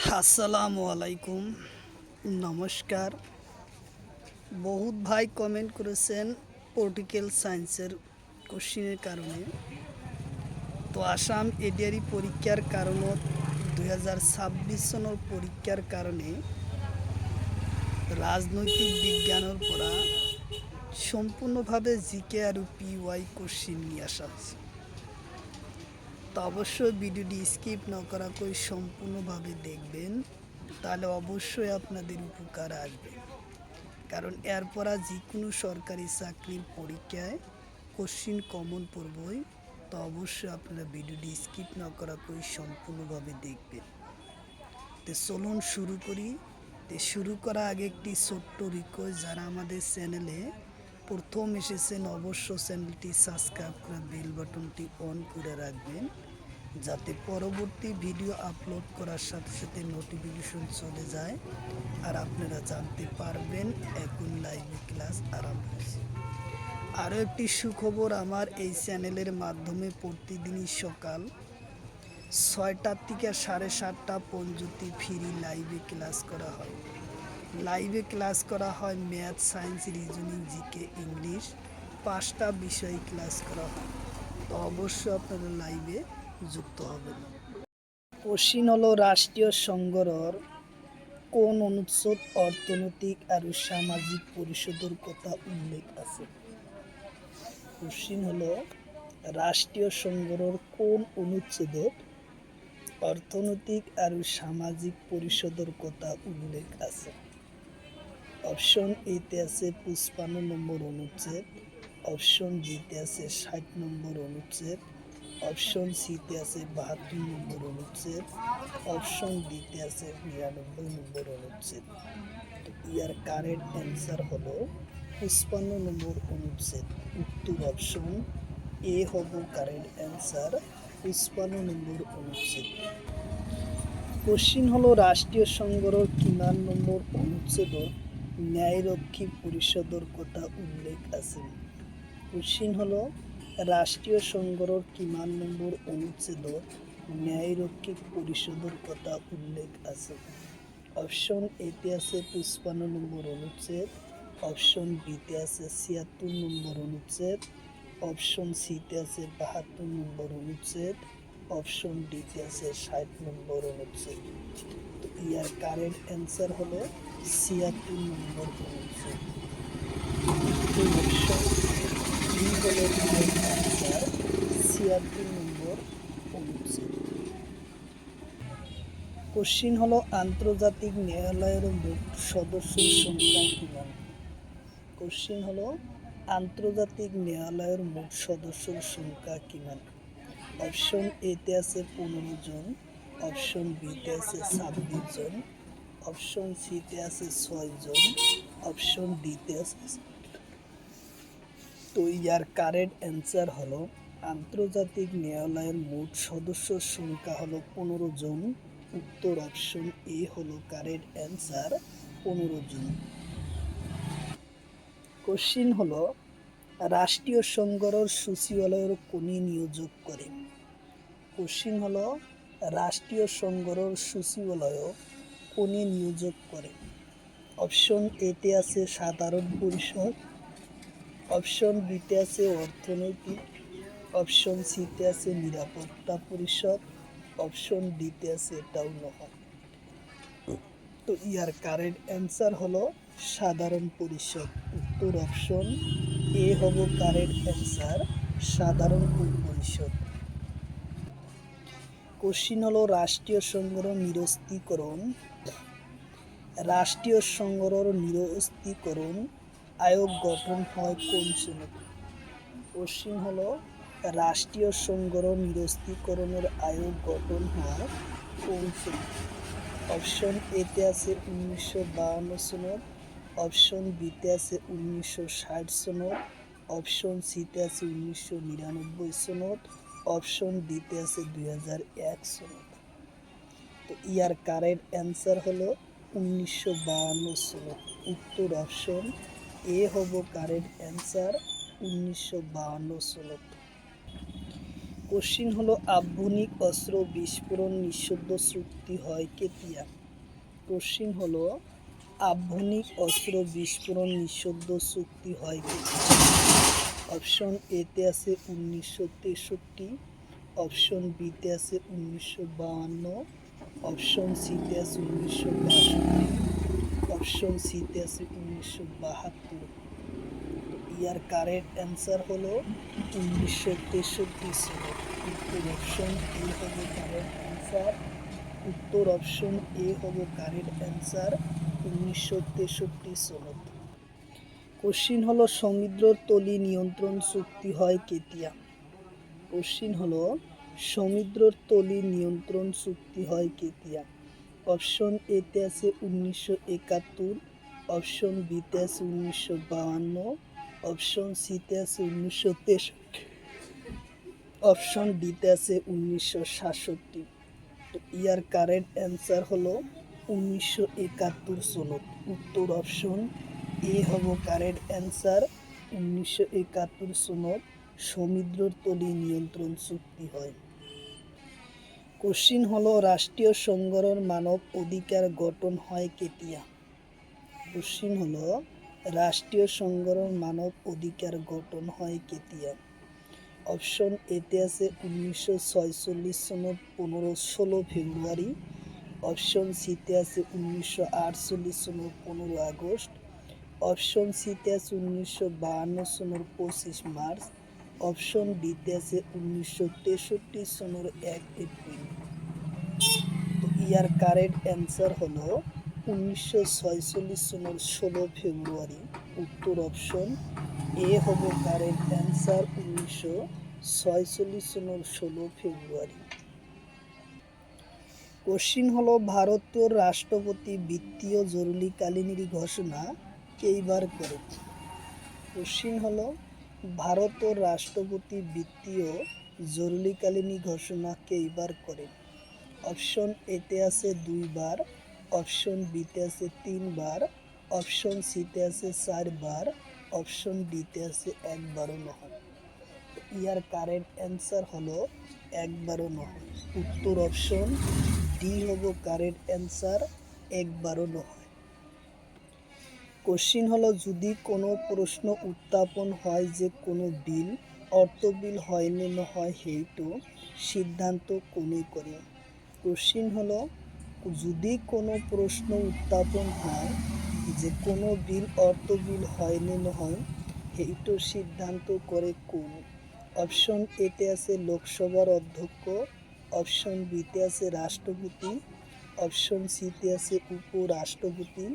আসসালামু আলাইকুম, নমস্কার। বহুত ভাই কমেন্ট করেছেন পলিটিক্যাল সায়েন্সের কোশ্চিনের কারণে। তো আসাম এডিআরই পরীক্ষার কারণত 2026 চনৰ পরীক্ষার কারণে রাজনৈতিক বিজ্ঞানের পৰা সম্পূর্ণভাবে জিকে আর পিওয়াই কোশ্চিন নিয়ে আসা হয়েছে। তো অবশ্যই ভিডিওটি স্কিপ না করাকৈ সম্পূর্ণভাবে দেখবেন, তাহলে অবশ্যই আপনাদের উপকার আসবে। কারণ এরপর যে কোনো সরকারি চাকরির পরীক্ষায় কোশ্চিন কমন পড়বই। তো অবশ্যই আপনারা ভিডিওটি স্কিপ না করাকৈ সম্পূর্ণভাবে দেখবেন। তো চলুন শুরু করি। তো শুরু করার আগে একটি ছোট্ট রিকোয়েস্ট, যারা আমাদের চ্যানেলে প্রথম এসেছেন অবশ্য চ্যানেলটি সাবস্ক্রাইব করে বেল বাটনটি অন করে রাখবেন, যাতে পরবর্তী ভিডিও আপলোড করার সাথে সাথে নোটিফিকেশন চলে যায় আর আপনারা জানতে পারবেন এখন লাইভ ক্লাস আরম্ভ হয়েছে। আরও একটি সুখবর, আমার এই চ্যানেলের মাধ্যমে প্রতিদিনই সকাল 6টা থেকে 7:30 পর্যন্ত ফ্রি লাইভে ক্লাস করা হয়। লাইভে ক্লাস করা হয় math, science, reasoning, GK, English, 5টা বিষয় ক্লাস করা হয়। তো অবশ্যই আপনারা লাইভে যুক্ত হবেন। কোশ্চিন হলো, রাষ্ট্রীয় সংঘর কোন অনুচ্ছেদ অর্থনৈতিক আর সামাজিক পরিষদের কথা উল্লেখ আছে? কোশ্চিন হলো, রাষ্ট্রীয় সংঘর কোন অনুচ্ছেদত অর্থনৈতিক আর সামাজিক পরিষদের কথা উল্লেখ আছে? অপশন এতে আছে 55 নম্বর অনুচ্ছেদ, অপশন বিতে আছে 60 নম্বর অনুচ্ছেদ, অপশন সিতে আছে 72 নম্বর অনুচ্ছেদ, অপশন ডিতে আছে 99 নম্বর অনুচ্ছেদ। তো ইয়ার কারেক্ট অ্যান্সার হলো 55 নম্বর অনুচ্ছেদ। উত্তর অপশন এ হব কারেক্ট অ্যান্সার, 55 নম্বর অনুচ্ছেদ। কোশ্চিন হলো, রাষ্ট্রীয় সংঘর কিমান নম্বর অনুচ্ছেদত ন্যায়রক্ষী পরিষদের কথা উল্লেখ আছে? কোশ্চিন হলো, রাষ্ট্রীয় সংঘর কিমান নম্বর অনুচ্ছেদত ন্যায়রক্ষী পরিষদের কথা উল্লেখ আছে? অপশন এতে আছে 55 নম্বর অনুচ্ছেদ, অপশন বিতে আছে 76 নম্বর অনুচ্ছেদ, অপশন সিতে আছে 72 নম্বর অনুচ্ছেদ, অপশন ডিতে আছে 60 নম্বর অনুচ্ছেদ। তো ইয়ার কারেক্ট অ্যান্সার হলো 76 নম্বর অনুচ্ছেদ। অপশন ডি হলো কারেক্ট অ্যান্সার, 76 নম্বর অনুচ্ছেদ। কোশ্চিন হলো, আন্তর্জাতিক ন্যায়ালয়ের মোট সদস্যের সংখ্যা কিমান? কোশ্চিন হলো, আন্তর্জাতিক ন্যায়ালয়ের মোট সদস্যের সংখ্যা কিমান? অপশন এতে আছে 15 জন, অপশন বিতে আছে 26 জন, অপশন সিতে আছে 6 জন, অপশন ডিতে আছে। তো ইয়ার কারেক্ট অ্যান্সার হলো, আন্তর্জাতিক ন্যায়ালয়ের মোট সদস্যের সংখ্যা হলো 15 জন। উত্তর অপশন এ হলো কারেক্ট অ্যান্সার, 15 জন। কোশ্চিন হলো, রাষ্ট্রীয় সংঘর সচিবালয়ের কোনি নিয়োগ করে? কোশ্চিন হলো, রাষ্ট্রীয় সংঘর সচিবালয় কোনি নিয়োগ করে? অপশন এতে আছে সাধারণ পরিষদ, অপশন বিতে আছে অর্থনৈতিক, অপশন সিতে আছে নিরাপত্তা পরিষদ, অপশন ডিতে আছে টাউন হল। তো ইয়ার কারেক্ট অ্যান্সার হলো সাধারণ পরিষদ। উত্তর অপশন এ হব কারেক্ট অ্যান্সার, সাধারণ পরিষদ। কোশ্চিন হলো, রাষ্ট্রীয় সংঘর নিরস্ত্রীকরণ, রাষ্ট্রীয় সংঘর নিরস্ত্রীকরণ আয়োগ গঠন হয় কোন সনদে? কোশ্চিন হলো, রাষ্ট্রীয় সংঘর নিরস্ত্রীকরণের আয়োগ গঠন হয় কোন সনদে? অপশন এতে আছে 1952 সনদ, অপশন বিতে আছে 1960 সনদ, অপশন সিতে আছে 1999 সনদ, অপশন ডিতে আছে 2001 সনদ। তো ইয়ার কারেক্ট অ্যান্সার হলো 1952 সনদ। উত্তর অপশন এ হব কারেক্ট অ্যান্সার, 1952 সনদ। কোশ্চিন হলো আধুনিক অস্ত্র বিস্ফোরণ নিষিদ্ধ চুক্তি হয় কেতিয়া? কোশ্চিন হলো আধুনিক অস্ত্র বিস্ফোরণ নিষিদ্ধ চুক্তি হয় কেতিয়া? অপশন এতে আছে 1963, অপশন বিতে আছে 1952, অপশন সিতে আছে 1962, অপশন সিতে আছে 1972। ইয়ার কারেক্ট অ্যান্সার হলো 1963 সাল। উত্তর অপশন এ হবে কারেক্ট অ্যান্সার। উত্তর অপশন এ হবে কারেক্ট অ্যান্সার 1963 সনত। কোশ্চিন হলো সমুদ্রের তলি নিয়ন্ত্রণ চুক্তি হয় কেতিয়া? কোশ্চিন হলো সমুদ্রের তলি নিয়ন্ত্রণ চুক্তি হয় কেতিয়া? অপশন এতে আছে 1971, অপশন বিতে আছে 1952, অপশন সিতে আছে 1963, অপশন ডিতে আছে 1967। তো ইয়ার কারেক্ট অ্যান্সার হলো 1971 সনত। উত্তর অপশন এ হব কারেক্ট অ্যান্সার। 1971 সনত সমুদ্রের তলি নিয়ন্ত্রণ চুক্তি হয়। কোশ্চিন হলো রাষ্ট্রীয় সংগঠন মানব অধিকার গঠন হয় কেতিয়া? কোশ্চিন হলো রাষ্ট্রীয় সংগঠন মানব অধিকার গঠন হয় কেতিয়া? অপশন এতে আছে 1946 সনত 16 ফেব্রুয়ারি, অপশন সিতে আছে 1948 সনত 15 আগস্ট, অপশন সিতে আছে 1952 সনের 25 মার্চ, অপশন ডিতে আছে 1963 সনের 1 এপ্রিল। তো ইয়ার কারেক্ট অ্যান্সার হলো 1946 সনের 16 ফেব্রুয়ারি। উত্তর অপশন এ হব কারেক্ট অ্যান্সার 1946 সনের 16 ফেব্রুয়ারি। কোশ্চিন হলো ভারতীয় রাষ্ট্রপতি বিত্তীয় জরুরিকালীন ঘোষণা কেইবার করে? কোশ্চিন হলো ভারতের রাষ্ট্রপতি বিত্তীয় জরুরিকালীন ঘোষণা কেইবার করে? অপশন এতে আছে 2 বার, অপশন বিতে আছে 3 বার, অপশন সিতে আছে 4 বার, অপশন ডিতে আছে 1 বারও নয়। ইয়ার কারেক্ট অ্যান্সার হলো 1 বারও নয়। উত্তর অপশন ডি হব কারেক্ট অ্যান্সার, 1 বারও নয়। কোশ্চিন হলো যদি কোনো প্রশ্ন উত্থাপন হয় যে কোনো বিল অর্থ বিল হয়নি নহয় সেইটো সিদ্ধান্ত কোনে করে? কোশ্চিন হলো যদি কোনো প্রশ্ন উত্থাপন হয় যে কোনো বিল অর্থ বিল হয়নি নহয় সেইটো সিদ্ধান্ত করে কোন? অপশন এতে আছে লোকসভার অধ্যক্ষ, অপশন বিতে আছে রাষ্ট্রপতি, অপশন সিতে আছে উপরাষ্ট্রপতি,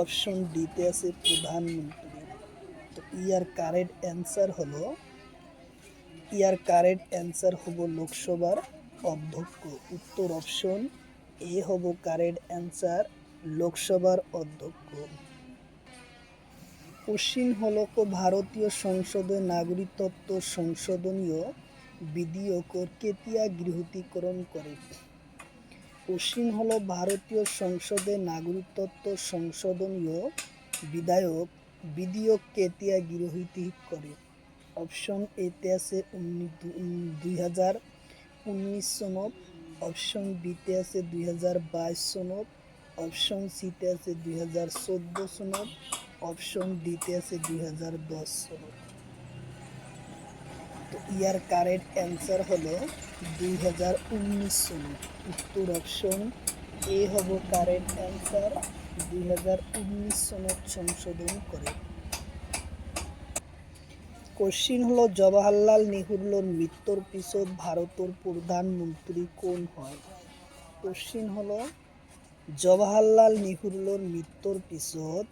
অপশন ডিতে আছে প্রধানমন্ত্রী। তো ইয়ার কারেক্ট অ্যান্সার হবো লোকসভার অধ্যক্ষ। উত্তর অপশন এ হব কারেক্ট অ্যান্সার, লোকসভার অধ্যক্ষ। কোশ্চিন হলো ভারতীয় সংসদে নাগরিকত্ব সংশোধনীয় বিধেয়ক কেতিয়া গৃহীতকরণ করে? কোশ্চিন হলো ভারতীয় সংসদে নাগরিকত্ব সংশোধনীয় বিধেয়ক কেতিয়া গৃহীত করে? অপশন এতে আছে 2019 সনত, অপশন বিতে আছে 2022 সনত, অপশন সিতে আছে 2014 সনত, অপশন ডিতে আছে 2010 সনত। তো ইয়ার কারেক্ট অ্যান্সার হলো 2019 সনত। উত্তর অপশন এ হব কারেক্ট অ্যান্সার, 2019 সনত সংশোধন করে। কোশ্চিন হলো জওয়াহরলাল নেহরুর মৃত্যুর পিছত ভারতের প্রধানমন্ত্রী কোন হয়? কোশ্চিন হলো জওয়াহরলাল নেহরুর মৃত্যুর পিছত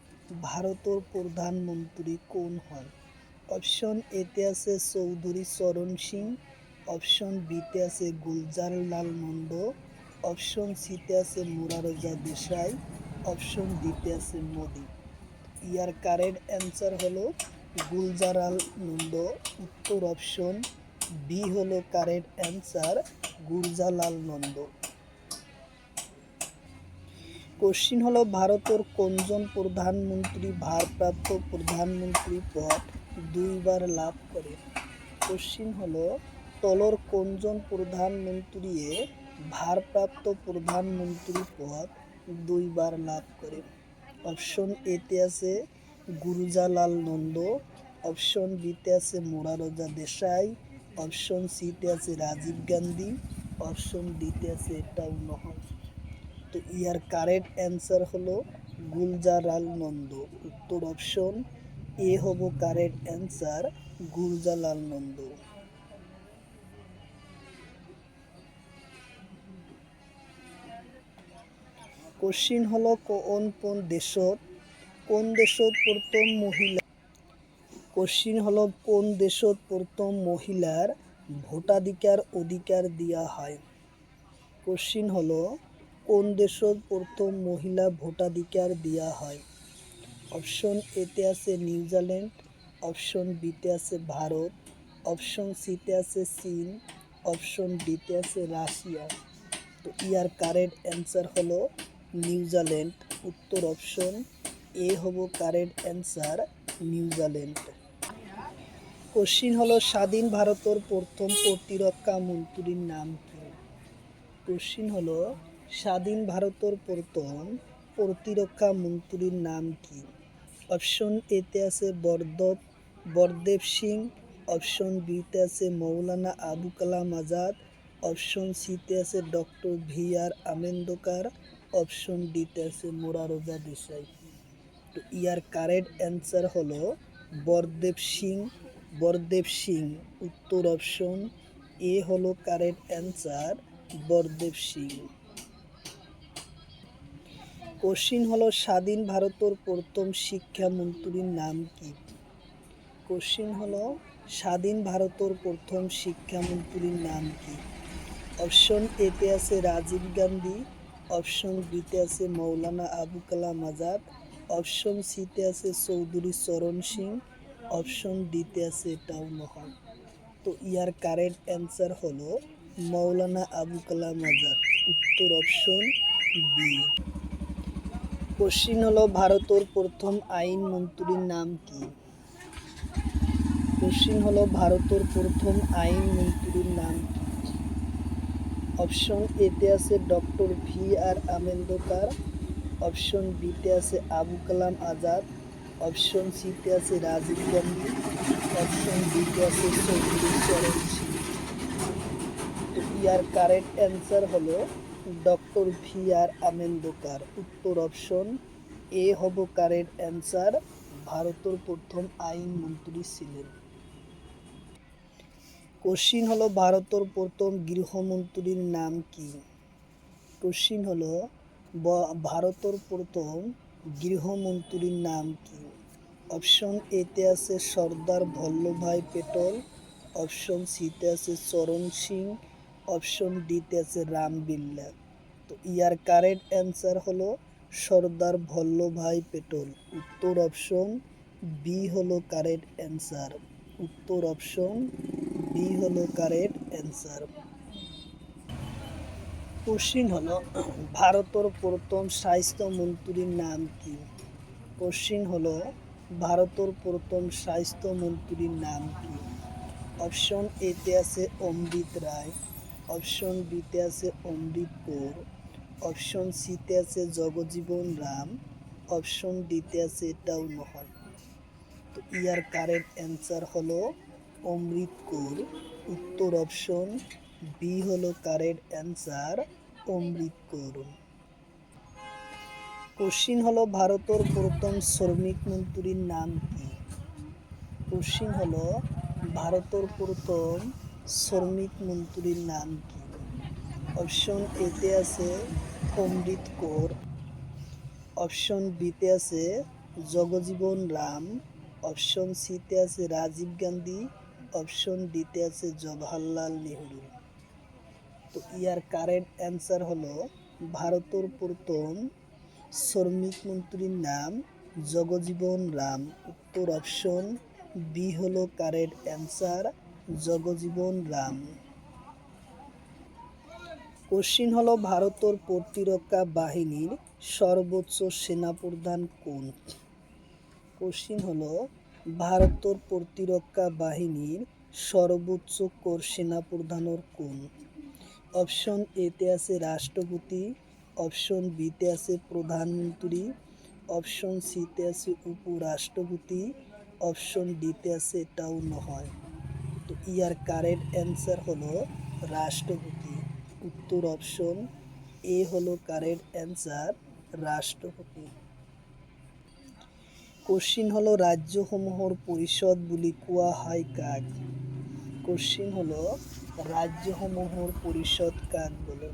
ভারতের প্রধানমন্ত্রী কোন হয়? অপশন এতে আছে চৌধুরী চরণ সিং, অপশন বিতে আছে গুলজারলাল নন্দ, অপশন সিতে আছে মোরারজি দেশাই, অপশন ডিতে আছে মোদি। ইয়ার কারেক্ট অ্যান্সার হলো গুলজারলাল নন্দ। উত্তর অপশন বি হলো কারেক্ট অ্যান্সার, গুলজারলাল নন্দ। কোশ্চিন হলো ভারতের কোনজন প্রধানমন্ত্রী ভারপ্রাপ্ত প্রধানমন্ত্রী পদ 2 বার লাভ করে? কোশ্চিন হলো তলর কোনজন প্রধানমন্ত্রীয়ে ভারপ্রাপ্ত প্রধানমন্ত্রী পদ 2 বার লাভ করে? অপশন এতে আছে গুরুজালাল নন্দ, অপশন বিতে আছে মোরারজা দেশাই, অপশন সিতে আছে রাজীব গান্ধী, অপশন ডিতে আছে এটাও নহয়। তো ইয়ার কারেক্ট অ্যান্সার হলো গুলজারাল নন্দ। উত্তর অপশন এ হবো কারেক্ট অ্যান্সার গুলজালাল নন্দ। কোশ্চিন হলো কোন দেশত প্রথম মহিলা ভোটাধিকার দিয়া হয়? কোশ্চিন হলো কোন দেশত প্রথম মহিলা ভোটাধিকার দেওয়া হয়? অপশন এতে আছে নিউজিল্যান্ড, অপশন বিতে আছে ভারত, অপশন সিতে আছে চীন, অপশন ডিতে আছে রাশিয়া। তো ইয়ার কারেক্ট অ্যান্সার হলো নিউজিল্যান্ড। উত্তর অপশন এ হবো কারেক্ট অ্যান্সার নিউজিল্যান্ড। কোশ্চিন হলো স্বাধীন ভারতের প্রথম প্রতিরক্ষা মন্ত্রীর নাম কি? কোশ্চিন হলো স্বাধীন ভারতের প্রথম প্রতিরক্ষা মন্ত্রীর নাম কি? অপশন এতে আছে বরদেব সিং, অপশন বিতে আছে মৌলানা আবু কালাম আজাদ, অপশন সিতে আছে ডক্টর ভি.আর. আম্বেদকর, অপশন ডিতে আছে মোরারজা দেশাই। তো ইয়ার কারেক্ট অ্যান্সার হলো বরদেব সিং। উত্তর অপশন এ হলো কারেক্ট অ্যান্সার বরদেব সিং। কোশ্চিন হলো স্বাধীন ভারতের প্রথম শিক্ষামন্ত্রীর নাম কি? কোশ্চিন হলো স্বাধীন ভারতের প্রথম শিক্ষামন্ত্রীর নাম কি? অপশন এতে আছে রাজীব গান্ধী, অপশন বিতে আছে মৌলানা আবু কালাম আজাদ, অপশন সিতে আছে চৌধুরী চরণ সিং, অপশন ডিতে আছে এটাও নহয়। তো ইয়ার কারেক্ট অ্যান্সার হলো মৌলানা আবু কালাম আজাদ। উত্তর অপশন বি। কোশ্চিন হলো ভারতের প্রথম আইন মন্ত্রীর নাম কি? কোশ্চিন হলো ভারতের প্রথম আইন মন্ত্রীর নাম কি? অপশন এতে আছে ডক্টর ভি.আর. আম্বেদকর, অপশন বিতে আছে আবু কালাম আজাদ, অপশন সিতে আছে রাজীব গান্ধী, অপশন ডিতে আছে চৌধুরী চরণ সিং। তো ইয়ার কারেক্ট অ্যান্সার হলো ডক্টর ভি.আর. আম্বেদকর। উত্তর অপশন এ হবো কারেক্ট অ্যান্সার। ভারতের প্রথম আইন মন্ত্রী ছিলেন। কোশ্চিন হলো ভারতের প্রথম গৃহমন্ত্রীর নাম কি? কোশ্চিন হলো ভারতের প্রথম গৃহমন্ত্রীর নাম কি? অপশন এতে আছে সর্দার বল্লভভাই পেটেল, অপশন সিতে আছে চরণ সিং, অপশন ডিতে আছে রাম বিল্লা। তো ইয়ার কারেক্ট অ্যান্সার হলো সর্দার বল্লভভাই পেটেল। উত্তর অপশন বি হলো কারেক্ট অ্যান্সার। উত্তর অপশন বি হলো কারেক্ট অ্যান্সার। কোশ্চিন হলো ভারতের প্রথম স্বাস্থ্যমন্ত্রীর নাম কি? কোশ্চিন হলো ভারতের প্রথম স্বাস্থ্যমন্ত্রীর নাম কি? অপশন এতে আছে অমৃত রায়, অপশন বিতে আছে অমৃত কৌর, অপশন সিতে আছে জগজীবন রাম, অপশন ডিতে আছে এটাও নহয়। তো ইয়ার কারেক্ট অ্যান্সার হলো অমৃত কৌর। উত্তর অপশন বি হলো কারেক্ট অ্যান্সার অমৃত কৌর। কোশ্চিন হলো ভারতের প্রথম শ্রমিক মন্ত্রীর নাম কি? কোশ্চিন হলো ভারতের প্রথম শ্রমিক মন্ত্রীর নাম কি? অপশন এতে আছে অমৃত কৌর, অপশন বিতে আছে জগজীবন রাম, অপশন সিতে আছে রাজীব গান্ধী, অপশন ডিতে আছে জওহরলাল নেহরু। তো ইয়ার কারেক্ট অ্যান্সার হলো ভারতের প্রথম শ্রমিক মন্ত্রীর নাম জগজীবন রাম। উত্তর অপশন বি হলো correct answer Jagjivan Ram. Question হলো ভারতের প্রতিরক্ষা বাহিনীর সর্বোচ্চ সেনাপ্রধান কোন? কোশ্চিন হলো ভারতের প্রতিরক্ষা বাহিনীর সর্বোচ্চ কর সেনাপ্রধানের কোন? অপশন এতে আছে রাষ্ট্রপতি, অপশন বিতে আছে প্রধানমন্ত্রী, অপশন সিতে আছে উপরাষ্ট্রপতি, অপশন ডিতে আছে এটাও নয়। তো ইয়ার কারেক্ট অ্যান্সার হলো রাষ্ট্রপতি। উত্তর অপশন এ হলো কারেক্ট অ্যান্সার, রাষ্ট্রপতি। কোশ্চিন হলো রাজ্যসমূহর পরিষদ বুলি কোয়া হয় কাক? কোশ্চিন হলো রাজ্যসমূহর পরিষদ কাক বলে?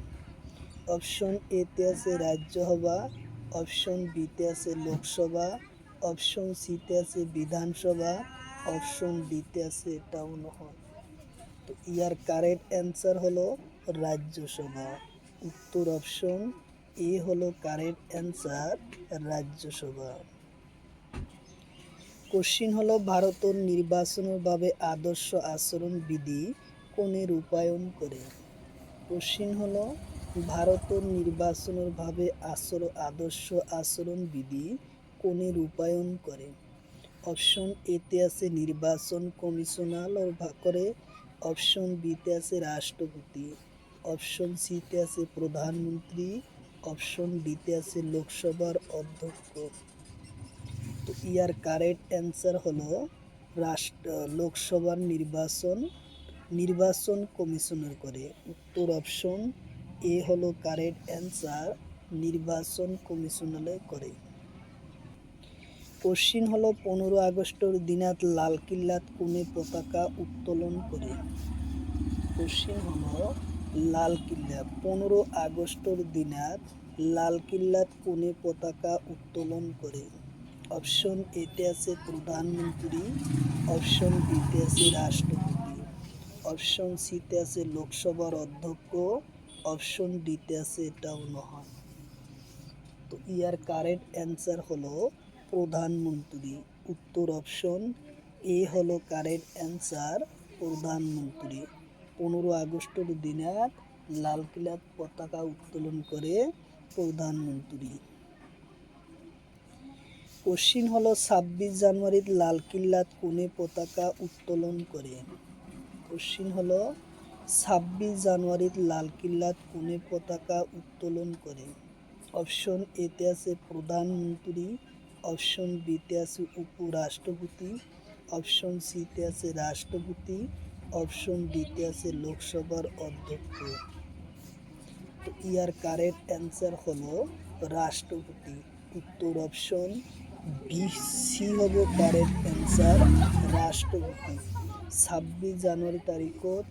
অপশন এতে আছে রাজ্যসভা, অপশন বিতে আছে লোকসভা, অপশন সিতে আছে বিধানসভা, অপশন ডিতে আছে এটাও নয়। তো ইয়ার কারেক্ট অ্যান্সার হলো রাজ্যসভা। উত্তর অপশন এ হলো কারেক্ট অ্যান্সার, রাজ্যসভা। কোশ্চিন হলো ভারতের নির্বাচনের ভাবে আদর্শ আচরণ বিধি কোনে রূপায়ণ করে? কোশ্চিন হলো ভারতের নির্বাচনের ভাবে আদর্শ আচরণ বিধি কোনে রূপায়ণ করে? অপশন এতে আছে নির্বাচন কমিশনার করে, অপশন বিতে আছে রাষ্ট্রপতি, অপশন সিতে আছে প্রধানমন্ত্রী, অপশন ডিতে আছে লোকসভার অধ্যক্ষ। তো ইয়ার কারেক্ট অ্যান্সার হলো লোকসভার নির্বাচন কমিশনার করে। উত্তর অপশন এ হলো কারেক্ট অ্যান্সার, নির্বাচন কমিশনারে করে। কোশ্চিন হলো 15 আগস্টের দিনাত লালকিল্লাত কোনে পতাকা উত্তোলন করে? কোশ্চিন হলো লালকিল্লা 15 আগস্টের দিনাত লালকিল্লাত কোনে পতাকা উত্তোলন করে? অপশন এতে আছে প্রধানমন্ত্রী, অপশন বিতে আছে রাষ্ট্রপতি, অপশন সিতে আছে লোকসভার অধ্যক্ষ, অপশন ডিতে আছে এটাও নয়। তো ইয়ার কারেক্ট অ্যান্সার হলো প্রধানমন্ত্রী। উত্তর অপশন এ হলো কারেক্ট অ্যান্সার, প্রধানমন্ত্রী। 15 আগস্টের দিনে লালকিল্লাত পতাকা উত্তোলন করে প্রধানমন্ত্রী। কোশ্চিন হলো 26 জানুয়ারির লালকিল্লাত কোনে পতাকা উত্তোলন করে? কোশ্চিন হলো 26 জানুয়ারির লালকিল্লাত কোনে পতাকা উত্তোলন করে? অপশন এতে আছে প্রধানমন্ত্রী, অপশন বিতে আছে উপরাষ্ট্রপতি, অপশন সিতে আছে রাষ্ট্রপতি, অপশন ডিতে আছে লোকসভার অধ্যক্ষ। তো ইয়ার কারেক্ট অ্যান্সার হলো রাষ্ট্রপতি। উত্তর অপশন বি সি হবে কারেক্ট অ্যান্সার, রাষ্ট্রপতি। 26 জানুয়ারি তারিখত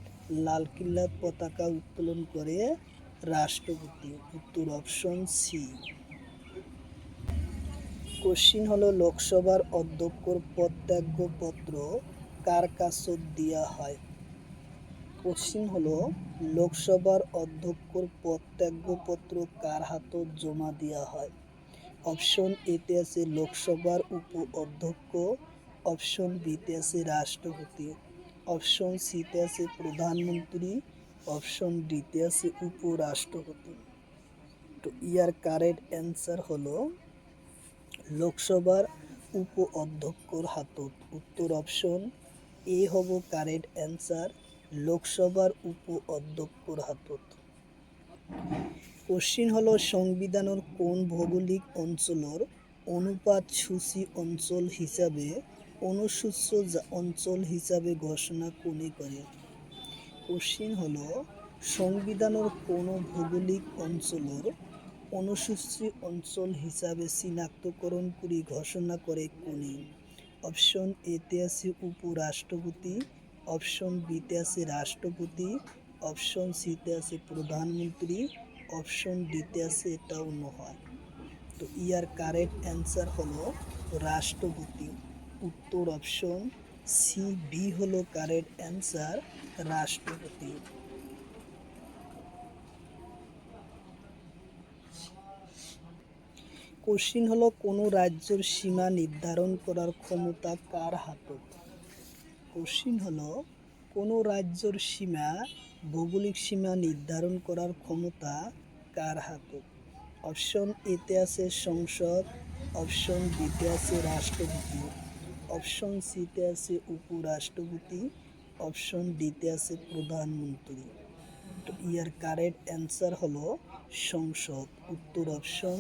লালকিল্লাত পতাকা উত্তোলন করে রাষ্ট্রপতি। উত্তর অপশন সি। কোশ্চিন হলো লোকসভার অধ্যক্ষর পদত্যাগপত্র কার কাছত দিয়া হয়? কোশ্চিন হলো লোকসভার অধ্যক্ষর পদত্যাগপত্র কার হাতত জমা দেওয়া হয়? অপশন এতে আছে লোকসভার উপ অধ্যক্ষ, অপশন বিতে আছে রাষ্ট্রপতি, অপশন সিতে আছে প্রধানমন্ত্রী, অপশন ডিতে আছে উপরাষ্ট্রপতি। তো ইয়ার কারেক্ট অ্যান্সার হলো লোকসভার উপ অধ্যক্ষর হাতত। উত্তর অপশন এ হব কারেক্ট অ্যান্সার, লোকসভার উপ অধ্যক্ষর হাতত। কোশ্চিন হলো সংবিধানের কোন ভৌগোলিক অঞ্চলের অনুপাত সূচি অঞ্চল হিসাবে অনুসূচ্য অঞ্চল হিসাবে ঘোষণা কোনে করে? কোশ্চিন হলো সংবিধানের কোন ভৌগোলিক অঞ্চলের অনুসূচি অঞ্চল হিসাবে চিনাক্তকরণ করে ঘোষণা করে কোনে? অপশন এতে আছে উপরাষ্ট্রপতি, অপশন বিতে আছে রাষ্ট্রপতি, অপশন সিতে আছে প্রধানমন্ত্রী, অপশন ডিতে আছে এটাও নয়। তো ইয়ার কারেক্ট অ্যান্সার হলো রাষ্ট্রপতি। উত্তর অপশন সি বি হলো কারেক্ট অ্যান্সার, রাষ্ট্রপতি। কোশ্চিন হলো কোন রাজ্যের সীমা নির্ধারণ করার ক্ষমতা কার হাতত? কোশ্চিন হলো কোন রাজ্যের সীমা ভৌগোলিক সীমা নির্ধারণ করার ক্ষমতা কার হাতত? অপশন এতে আছে সংসদ, অপশন বিতে আছে রাষ্ট্রপতি, অপশন সিতে আছে উপরাষ্ট্রপতি, অপশন ডিতে আছে প্রধানমন্ত্রী। তো ইয়ার কারেক্ট অ্যান্সার হলো সংসদ। উত্তর অপশন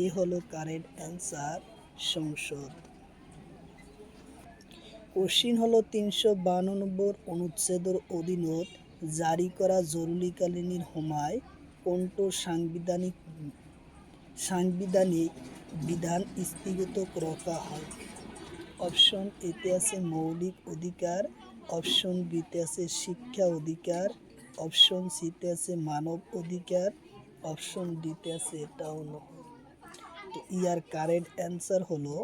এ হলো কারেক্ট অ্যান্সার, সংসদ। কোশ্চিন হলো ৩৫২ অনুচ্ছেদের অধীনত জারি করা জরুরিকালীন সময় কোনটো সাংবিধানিক বিধান স্থগিত রাখা হয়? অপশন এতে আছে মৌলিক অধিকার, অপশন বিতে আছে শিক্ষা অধিকার, অপশন সিতে আছে মানব অধিকার, অপশন ডিতে আছে এটাও নয়। তো ইয়ার কারেক্ট অ্যান্সার হলো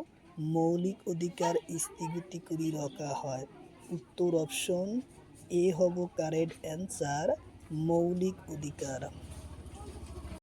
মৌলিক অধিকার স্থগিত করে রাখা হয়। উত্তর অপশন এ হব কারেক্ট অ্যান্সার, মৌলিক অধিকার।